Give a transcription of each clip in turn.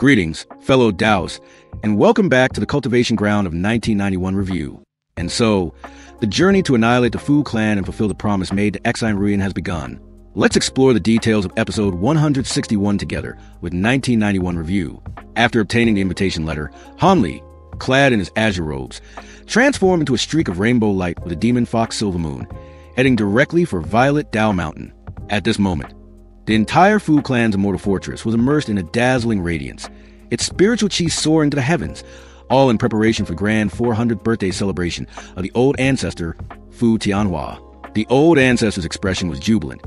Greetings, fellow Taoists, and welcome back to the Cultivation Ground of 1991 Review. And so, the journey to annihilate the Fu clan and fulfill the promise made to exile Ruin has begun. Let's explore the details of episode 161 together with 1991 Review. After obtaining the invitation letter, Han Li, clad in his azure robes, transformed into a streak of rainbow light with a demon fox Silvermoon, heading directly for Violet Dao Mountain. At this moment, the entire Fu clan's immortal fortress was immersed in a dazzling radiance, its spiritual chi soaring to the heavens, all in preparation for the grand 400th birthday celebration of the Old Ancestor Fu Tianhua. The Old Ancestor's expression was jubilant,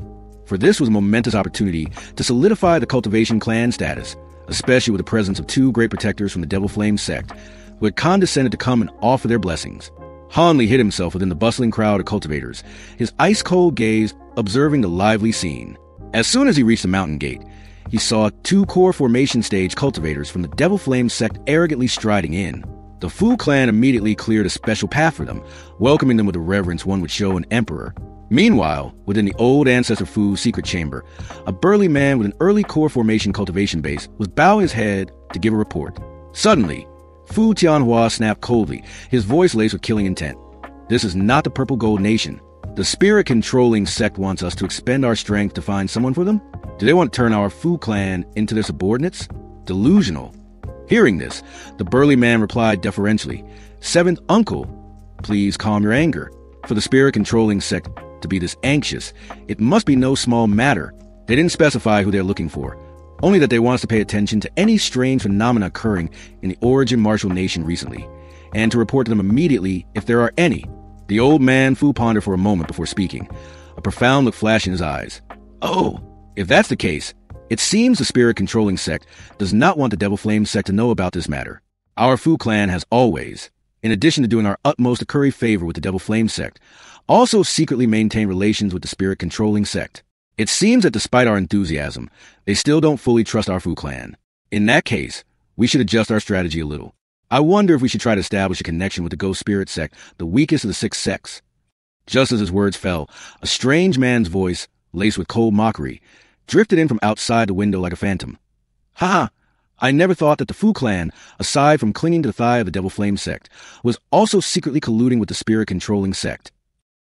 for this was a momentous opportunity to solidify the cultivation clan status, especially with the presence of two great protectors from the Devil Flame sect, who had condescended to come and offer their blessings. Han Li hid himself within the bustling crowd of cultivators, his ice-cold gaze observing the lively scene. As soon as he reached the mountain gate, he saw two core formation stage cultivators from the Devil Flame sect arrogantly striding in. The Fu clan immediately cleared a special path for them, welcoming them with the reverence one would show an emperor. Meanwhile, within the Old Ancestor Fu secret chamber, a burly man with an early core formation cultivation base was bowing his head to give a report. Suddenly, Fu Tianhua snapped coldly, his voice laced with killing intent. "This is not the Purple Gold Nation. The spirit-controlling sect wants us to expend our strength to find someone for them? Do they want to turn our Fu clan into their subordinates? Delusional." Hearing this, the burly man replied deferentially, "Seventh uncle, please calm your anger. For the spirit-controlling sect to be this anxious, it must be no small matter." They didn't specify who they're looking for, only that they want us to pay attention to any strange phenomena occurring in the Origin Martial Nation recently, and to report to them immediately if there are any. The old man Fu pondered for a moment before speaking, a profound look flashing in his eyes. "Oh, if that's the case, it seems the spirit-controlling sect does not want the Devil Flame sect to know about this matter. Our Fu clan has always, in addition to doing our utmost to curry favor with the Devil Flame sect, also secretly maintained relations with the spirit-controlling sect. It seems that despite our enthusiasm, they still don't fully trust our Fu clan. In that case, we should adjust our strategy a little. I wonder if we should try to establish a connection with the Ghost Spirit sect, the weakest of the six sects." Just as his words fell, a strange man's voice, laced with cold mockery, drifted in from outside the window like a phantom. "Ha! I never thought that the Fu clan, aside from clinging to the thigh of the Devil Flame sect, was also secretly colluding with the spirit-controlling sect."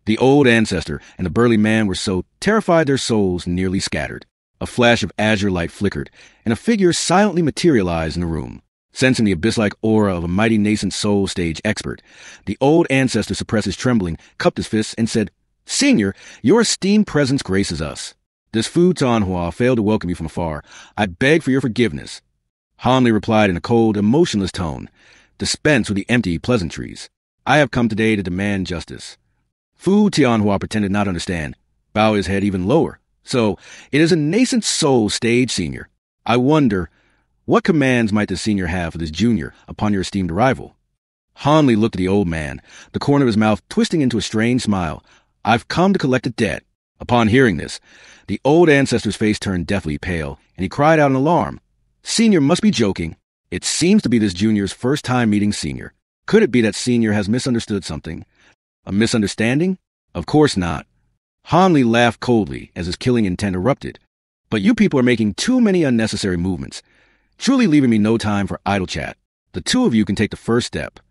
The Old Ancestor and the burly man were so terrified their souls nearly scattered. A flash of azure light flickered, and a figure silently materialized in the room. Sensing the abyss-like aura of a mighty Nascent Soul stage expert, the Old Ancestor suppressed his trembling, cupped his fists, and said, "Senior, your esteemed presence graces us. This Fu Tianhua failed to welcome you from afar. I beg for your forgiveness." Han Li replied in a cold, emotionless tone, "Dispense with the empty pleasantries. I have come today to demand justice." Fu Tianhua pretended not to understand, bowed his head even lower. "So, it is a Nascent Soul stage, senior. I wonder, what commands might the senior have for this junior upon your esteemed arrival?" Han Li looked at the old man, the corner of his mouth twisting into a strange smile. "I've come to collect a debt." Upon hearing this, the Old Ancestor's face turned deathly pale, and he cried out in alarm. "Senior must be joking. It seems to be this junior's first time meeting senior. Could it be that senior has misunderstood something? A misunderstanding? Of course not." Han Li laughed coldly as his killing intent erupted. "But you people are making too many unnecessary movements, truly leaving me no time for idle chat. The two of you can take the first step."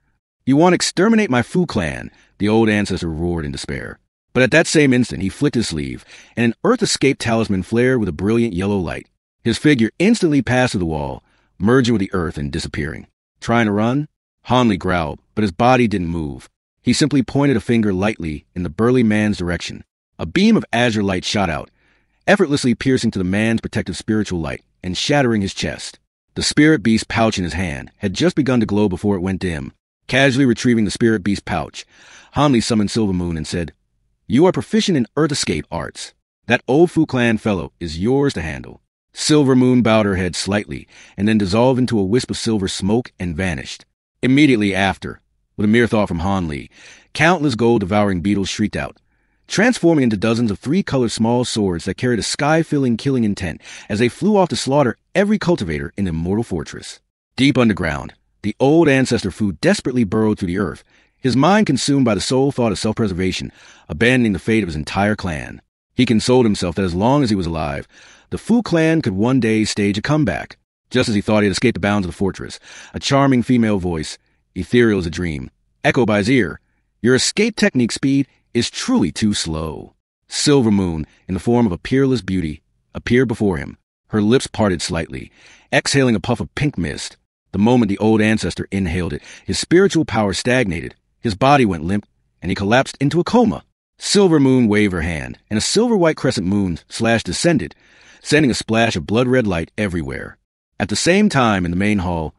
"You want to exterminate my Fu clan?" the Old Ancestor roared in despair. But at that same instant, he flicked his sleeve, and an Earth Escape talisman flared with a brilliant yellow light. His figure instantly passed through the wall, merging with the earth and disappearing. "Trying to run?" Han Li growled, but his body didn't move. He simply pointed a finger lightly in the burly man's direction. A beam of azure light shot out, effortlessly piercing to the man's protective spiritual light and shattering his chest. The spirit beast pouch in his hand had just begun to glow before it went dim. Casually retrieving the spirit beast pouch, Han Li summoned Silvermoon and said, "You are proficient in Earth Escape arts. That old Fu clan fellow is yours to handle." Silvermoon bowed her head slightly and then dissolved into a wisp of silver smoke and vanished. Immediately after, with a mere thought from Han Li, countless gold devouring beetles shrieked out, transforming into dozens of three-colored small swords that carried a sky-filling killing intent as they flew off to slaughter every cultivator in the immortal fortress. Deep underground, the Old Ancestor Fu desperately burrowed through the earth, his mind consumed by the sole thought of self-preservation, abandoning the fate of his entire clan. He consoled himself that as long as he was alive, the Fu clan could one day stage a comeback. Just as he thought he had escaped the bounds of the fortress, a charming female voice, ethereal as a dream, echoed by his ear. Your escape technique speed is truly too slow. Silvermoon, in the form of a peerless beauty, appeared before him, her lips parted slightly, exhaling a puff of pink mist. The moment the old ancestor inhaled it, his spiritual power stagnated, his body went limp, and he collapsed into a coma. Silvermoon waved her hand, and a silver-white crescent moon descended, sending a splash of blood-red light everywhere. At the same time, in the main hall,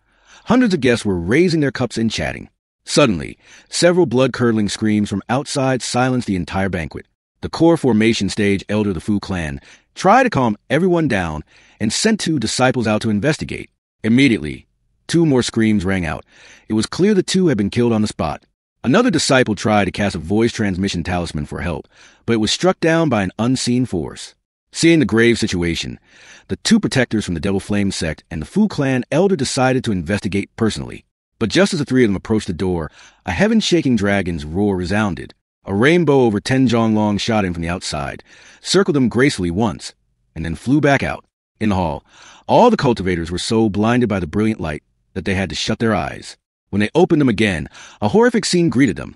hundreds of guests were raising their cups and chatting. Suddenly, several blood-curdling screams from outside silenced the entire banquet. The core formation stage elder of the Fu clan tried to calm everyone down and sent 2 disciples out to investigate. Immediately, 2 more screams rang out. It was clear the 2 had been killed on the spot. Another disciple tried to cast a voice transmission talisman for help, but it was struck down by an unseen force. Seeing the grave situation, the 2 protectors from the Devil Flame sect and the Fu clan elder decided to investigate personally. But just as the 3 of them approached the door, a heaven-shaking dragon's roar resounded. A rainbow over 10 zhong long shot in from the outside, circled them gracefully once, and then flew back out. In the hall, all the cultivators were so blinded by the brilliant light that they had to shut their eyes. When they opened them again, a horrific scene greeted them.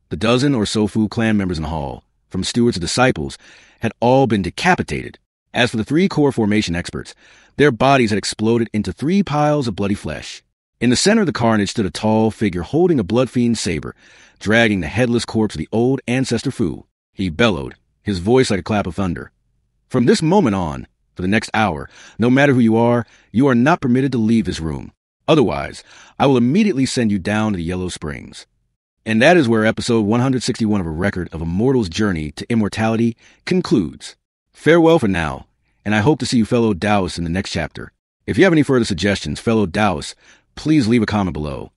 The dozen or so Fu clan members in the hall, from stewards to disciples, had all been decapitated. As for the 3 core formation experts, their bodies had exploded into 3 piles of bloody flesh. In the center of the carnage stood a tall figure holding a blood-fiend saber, dragging the headless corpse of the old ancestor Fu. He bellowed, his voice like a clap of thunder. From this moment on, for the next hour, no matter who you are not permitted to leave this room. Otherwise, I will immediately send you down to the Yellow Springs. And that is where episode 161 of A Record of a Mortal's Journey to Immortality concludes. Farewell for now, and I hope to see you fellow Taoists in the next chapter. If you have any further suggestions, fellow Taoists, please leave a comment below.